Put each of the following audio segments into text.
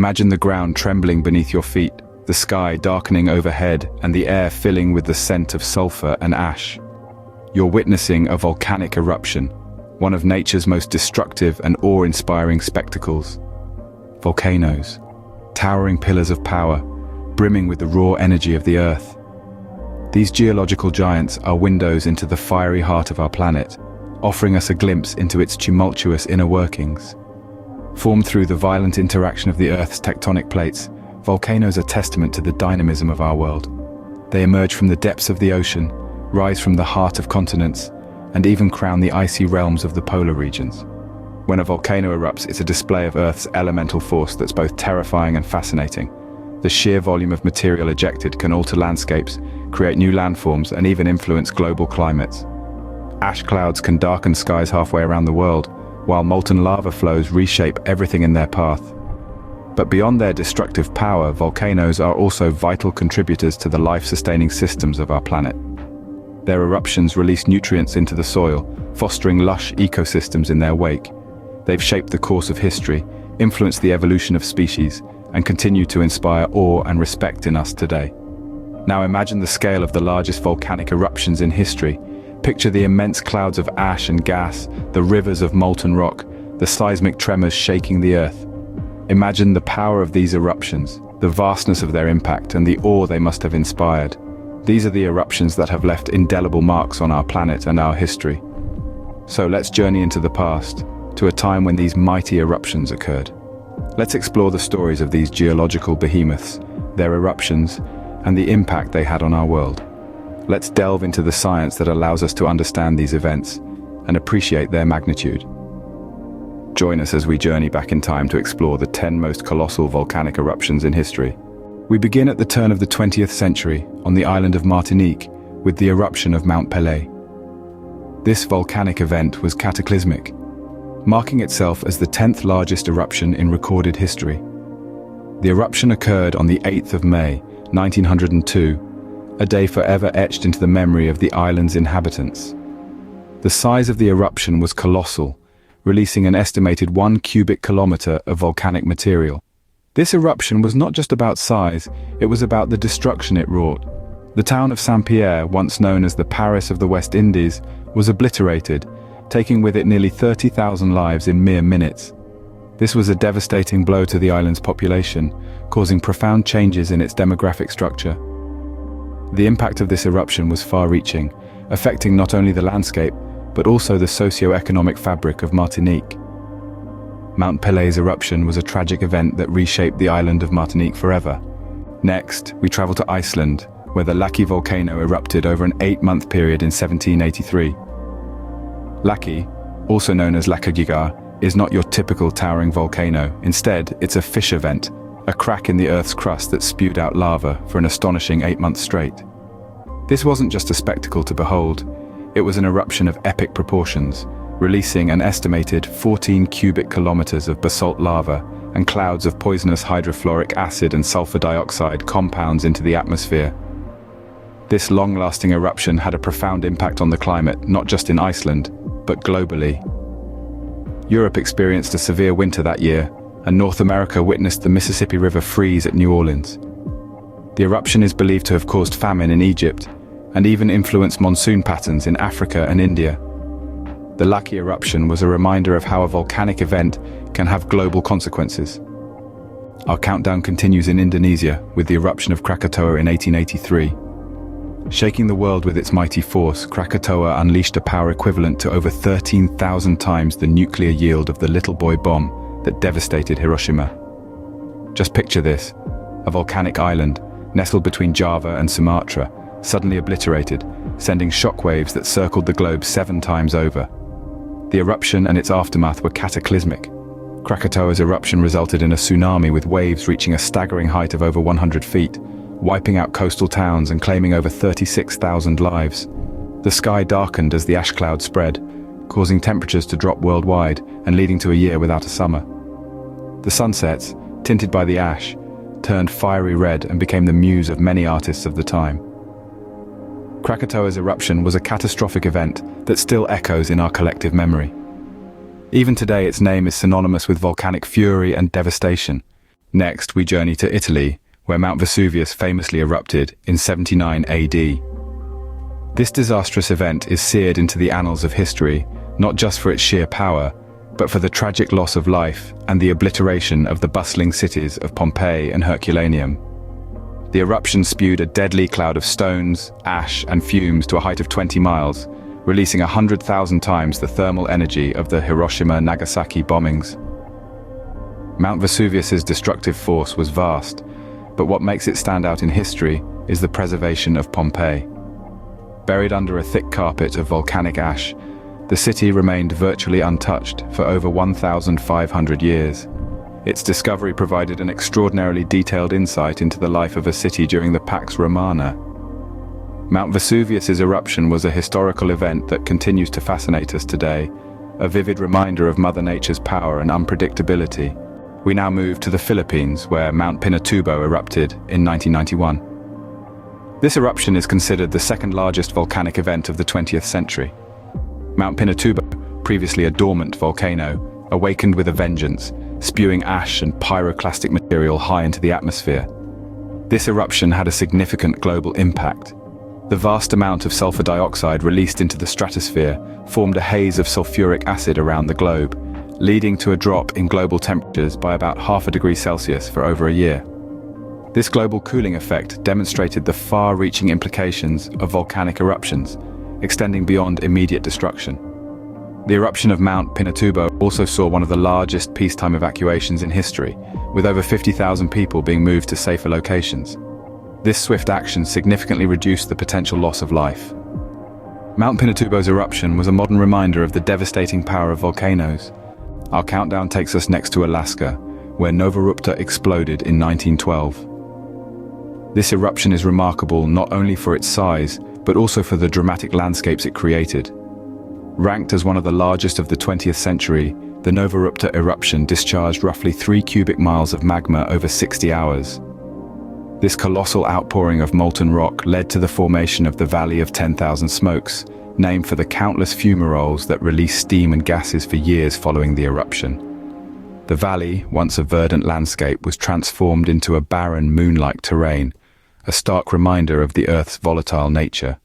Imagine the ground trembling beneath your feet, the sky darkening overhead, and the air filling with the scent of sulfur and ash. You're witnessing a volcanic eruption, one of nature's most destructive and awe-inspiring spectacles. Volcanoes, towering pillars of power, brimming with the raw energy of the earth. These geological giants are windows into the fiery heart of our planet, offering us a glimpse into its tumultuous inner workings. Formed through the violent interaction of the Earth's tectonic plates, volcanoes are testament to the dynamism of our world. They emerge from the depths of the ocean, rise from the heart of continents, and even crown the icy realms of the polar regions. When a volcano erupts, it's a display of Earth's elemental force that's both terrifying and fascinating. The sheer volume of material ejected can alter landscapes, create new landforms, and even influence global climates. Ash clouds can darken skies halfway around the world, while molten lava flows reshape everything in their path. But beyond their destructive power, volcanoes are also vital contributors to the life-sustaining systems of our planet. Their eruptions release nutrients into the soil, fostering lush ecosystems in their wake. They've shaped the course of history, influenced the evolution of species, and continue to inspire awe and respect in us today. Now imagine the scale of the largest volcanic eruptions in history. Picture the immense clouds of ash and gas, the rivers of molten rock, the seismic tremors shaking the earth. Imagine the power of these eruptions, the vastness of their impact, and the awe they must have inspired. These are the eruptions that have left indelible marks on our planet and our history. So let's journey into the past, to a time when these mighty eruptions occurred. Let's explore the stories of these geological behemoths, their eruptions, and the impact they had on our world. Let's delve into the science that allows us to understand these events and appreciate their magnitude. Join us as we journey back in time to explore the 10 most colossal volcanic eruptions in history. We begin at the turn of the 20th century on the island of Martinique with the eruption of Mount Pelée. This volcanic event was cataclysmic, marking itself as the 10th largest eruption in recorded history. The eruption occurred on the 8th of May, 1902, a day forever etched into the memory of the island's inhabitants. The size of the eruption was colossal, releasing an estimated 1 cubic kilometer of volcanic material. This eruption was not just about size, it was about the destruction it wrought. The town of Saint-Pierre, once known as the Paris of the West Indies, was obliterated, taking with it nearly 30,000 lives in mere minutes. This was a devastating blow to the island's population, causing profound changes in its demographic structure. The impact of this eruption was far-reaching, affecting not only the landscape, but also the socio-economic fabric of Martinique. Mount Pelé's eruption was a tragic event that reshaped the island of Martinique forever. Next, we travel to Iceland, where the Laki volcano erupted over an 8-month period in 1783. Laki, also known as Lakagigar, is not your typical towering volcano. Instead, it's a fissure vent, a crack in the Earth's crust that spewed out lava for an astonishing 8 months straight. This wasn't just a spectacle to behold, it was an eruption of epic proportions, releasing an estimated 14 cubic kilometers of basalt lava and clouds of poisonous hydrofluoric acid and sulfur dioxide compounds into the atmosphere. This long-lasting eruption had a profound impact on the climate, not just in Iceland, but globally. Europe experienced a severe winter that year, and North America witnessed the Mississippi River freeze at New Orleans. The eruption is believed to have caused famine in Egypt, and even influenced monsoon patterns in Africa and India. The Laki eruption was a reminder of how a volcanic event can have global consequences. Our countdown continues in Indonesia with the eruption of Krakatoa in 1883. Shaking the world with its mighty force, Krakatoa unleashed a power equivalent to over 13,000 times the nuclear yield of the Little Boy bomb that devastated Hiroshima. Just picture this, a volcanic island, nestled between Java and Sumatra, suddenly obliterated, sending shockwaves that circled the globe 7 times over. The eruption and its aftermath were cataclysmic. Krakatoa's eruption resulted in a tsunami with waves reaching a staggering height of over 100 feet, wiping out coastal towns and claiming over 36,000 lives. The sky darkened as the ash cloud spread, causing temperatures to drop worldwide and leading to a year without a summer. The sunsets, tinted by the ash, turned fiery red and became the muse of many artists of the time. Krakatoa's eruption was a catastrophic event that still echoes in our collective memory. Even today, its name is synonymous with volcanic fury and devastation. Next, we journey to Italy, where Mount Vesuvius famously erupted in 79 AD. This disastrous event is seared into the annals of history, not just for its sheer power, but for the tragic loss of life and the obliteration of the bustling cities of Pompeii and Herculaneum. The eruption spewed a deadly cloud of stones, ash, and fumes to a height of 20 miles, releasing 100,000 times the thermal energy of the Hiroshima-Nagasaki bombings. Mount Vesuvius's destructive force was vast, but what makes it stand out in history is the preservation of Pompeii. Buried under a thick carpet of volcanic ash, the city remained virtually untouched for over 1,500 years. Its discovery provided an extraordinarily detailed insight into the life of a city during the Pax Romana. Mount Vesuvius's eruption was a historical event that continues to fascinate us today, a vivid reminder of Mother Nature's power and unpredictability. We now move to the Philippines, where Mount Pinatubo erupted in 1991. This eruption is considered the second largest volcanic event of the 20th century. Mount Pinatubo, previously a dormant volcano, awakened with a vengeance, spewing ash and pyroclastic material high into the atmosphere. This eruption had a significant global impact. The vast amount of sulfur dioxide released into the stratosphere formed a haze of sulfuric acid around the globe, leading to a drop in global temperatures by about 0.5 degrees Celsius for over a year. This global cooling effect demonstrated the far-reaching implications of volcanic eruptions, extending beyond immediate destruction. The eruption of Mount Pinatubo also saw one of the largest peacetime evacuations in history, with over 50,000 people being moved to safer locations. This swift action significantly reduced the potential loss of life. Mount Pinatubo's eruption was a modern reminder of the devastating power of volcanoes. Our countdown takes us next to Alaska, where Nova Rupta exploded in 1912. This eruption is remarkable not only for its size, but also for the dramatic landscapes it created. Ranked as one of the largest of the 20th century, the Nova Rupta eruption discharged roughly 3 cubic miles of magma over 60 hours. This colossal outpouring of molten rock led to the formation of the Valley of 10,000 Smokes, named for the countless fumaroles that released steam and gases for years following the eruption. The valley, once a verdant landscape, was transformed into a barren, moon-like terrain, a stark reminder of the Earth's volatile nature.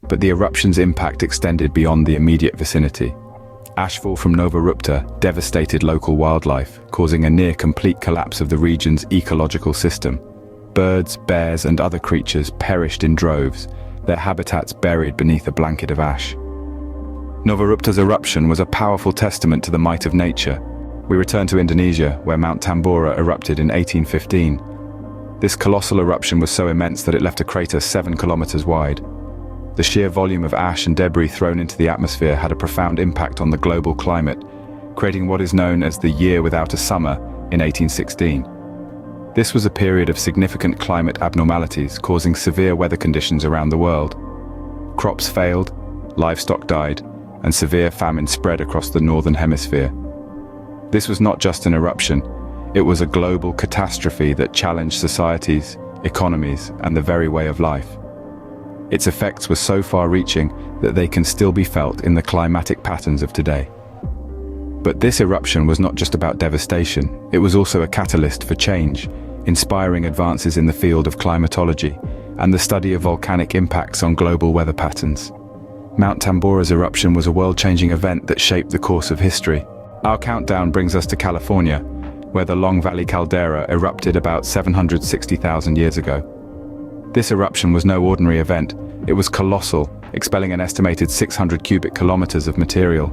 But the eruption's impact extended beyond the immediate vicinity. Ashfall from Nova Rupta devastated local wildlife, causing a near-complete collapse of the region's ecological system. Birds, bears, and other creatures perished in droves, their habitats buried beneath a blanket of ash. Nova Rupta's eruption was a powerful testament to the might of nature. We return to Indonesia, where Mount Tambora erupted in 1815. This colossal eruption was so immense that it left a crater 7 kilometers wide. The sheer volume of ash and debris thrown into the atmosphere had a profound impact on the global climate, creating what is known as the Year Without a Summer in 1816. This was a period of significant climate abnormalities, causing severe weather conditions around the world. Crops failed, livestock died, and severe famine spread across the northern hemisphere. This was not just an eruption, it was a global catastrophe that challenged societies, economies, and the very way of life. Its effects were so far-reaching that they can still be felt in the climatic patterns of today. But this eruption was not just about devastation, it was also a catalyst for change, inspiring advances in the field of climatology and the study of volcanic impacts on global weather patterns. Mount Tambora's eruption was a world-changing event that shaped the course of history. Our countdown brings us to California, where the Long Valley caldera erupted about 760,000 years ago. This eruption was no ordinary event, it was colossal, expelling an estimated 600 cubic kilometers of material.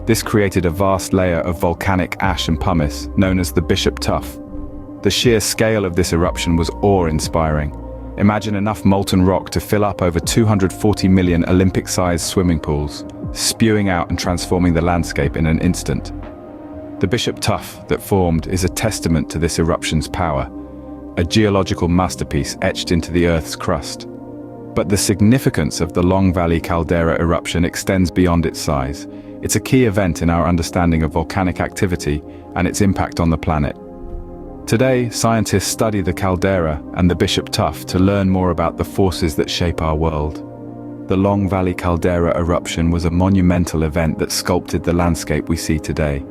This created a vast layer of volcanic ash and pumice, known as the Bishop Tuff. The sheer scale of this eruption was awe-inspiring. Imagine enough molten rock to fill up over 240 million Olympic-sized swimming pools, spewing out and transforming the landscape in an instant. The Bishop Tuff that formed is a testament to this eruption's power, a geological masterpiece etched into the Earth's crust. But the significance of the Long Valley caldera eruption extends beyond its size. It's a key event in our understanding of volcanic activity and its impact on the planet. Today, scientists study the caldera and the Bishop Tuff to learn more about the forces that shape our world. The Long Valley caldera eruption was a monumental event that sculpted the landscape we see today.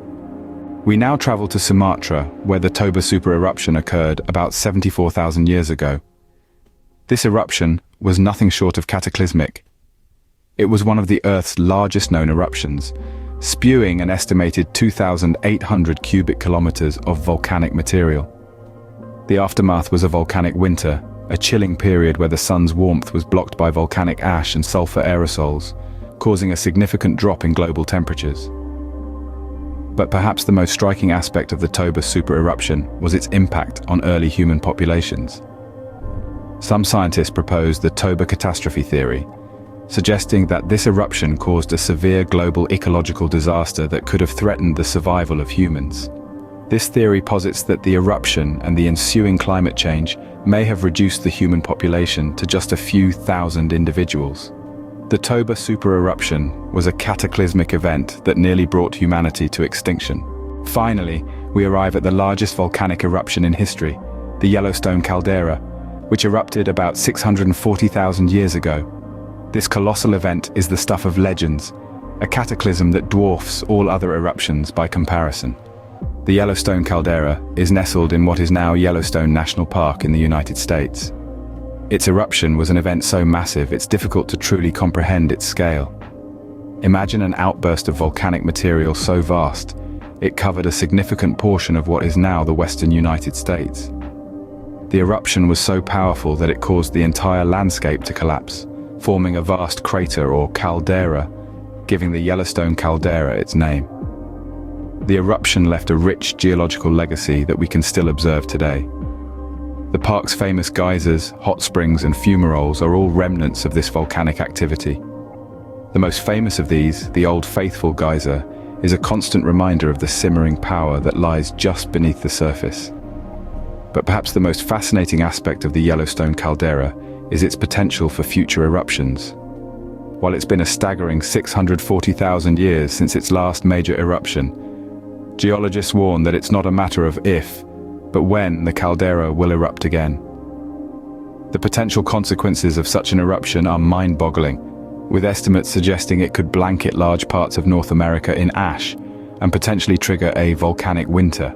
We now travel to Sumatra, where the Toba supereruption occurred about 74,000 years ago. This eruption was nothing short of cataclysmic. It was one of the Earth's largest known eruptions, spewing an estimated 2,800 cubic kilometers of volcanic material. The aftermath was a volcanic winter, a chilling period where the sun's warmth was blocked by volcanic ash and sulfur aerosols, causing a significant drop in global temperatures. But perhaps the most striking aspect of the Toba supereruption was its impact on early human populations. Some scientists propose the Toba catastrophe theory, suggesting that this eruption caused a severe global ecological disaster that could have threatened the survival of humans. This theory posits that the eruption and the ensuing climate change may have reduced the human population to just a few thousand individuals. The Toba supereruption was a cataclysmic event that nearly brought humanity to extinction. Finally, we arrive at the largest volcanic eruption in history, the Yellowstone caldera, which erupted about 640,000 years ago. This colossal event is the stuff of legends, a cataclysm that dwarfs all other eruptions by comparison. The Yellowstone caldera is nestled in what is now Yellowstone National Park in the United States. Its eruption was an event so massive it's difficult to truly comprehend its scale. Imagine an outburst of volcanic material so vast, it covered a significant portion of what is now the western United States. The eruption was so powerful that it caused the entire landscape to collapse, forming a vast crater or caldera, giving the Yellowstone caldera its name. The eruption left a rich geological legacy that we can still observe today. The park's famous geysers, hot springs and fumaroles are all remnants of this volcanic activity. The most famous of these, the Old Faithful geyser, is a constant reminder of the simmering power that lies just beneath the surface. But perhaps the most fascinating aspect of the Yellowstone caldera is its potential for future eruptions. While it's been a staggering 640,000 years since its last major eruption, geologists warn that it's not a matter of if, but when the caldera will erupt again. The potential consequences of such an eruption are mind-boggling, with estimates suggesting it could blanket large parts of North America in ash and potentially trigger a volcanic winter.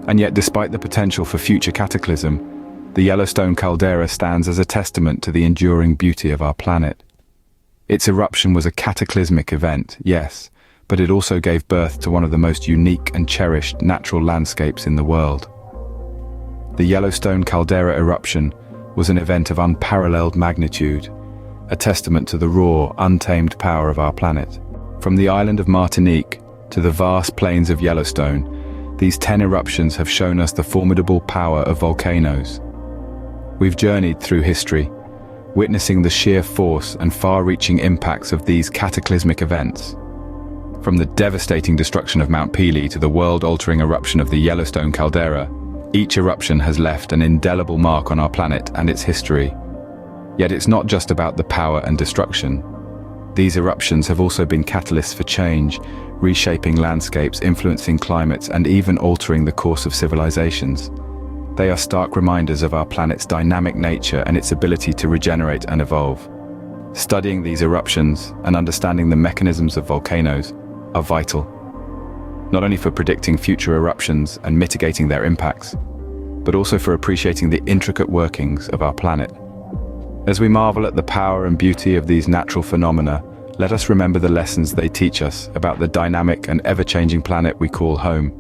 And yet, despite the potential for future cataclysm, the Yellowstone caldera stands as a testament to the enduring beauty of our planet. Its eruption was a cataclysmic event, yes, but it also gave birth to one of the most unique and cherished natural landscapes in the world. The Yellowstone caldera eruption was an event of unparalleled magnitude, a testament to the raw, untamed power of our planet. From the island of Martinique to the vast plains of Yellowstone, these 10 eruptions have shown us the formidable power of volcanoes. We've journeyed through history, witnessing the sheer force and far-reaching impacts of these cataclysmic events. From the devastating destruction of Mount Pelee to the world-altering eruption of the Yellowstone caldera, each eruption has left an indelible mark on our planet and its history. Yet it's not just about the power and destruction. These eruptions have also been catalysts for change, reshaping landscapes, influencing climates, and even altering the course of civilizations. They are stark reminders of our planet's dynamic nature and its ability to regenerate and evolve. Studying these eruptions and understanding the mechanisms of volcanoes are vital, not only for predicting future eruptions and mitigating their impacts, but also for appreciating the intricate workings of our planet. As we marvel at the power and beauty of these natural phenomena, let us remember the lessons they teach us about the dynamic and ever-changing planet we call home.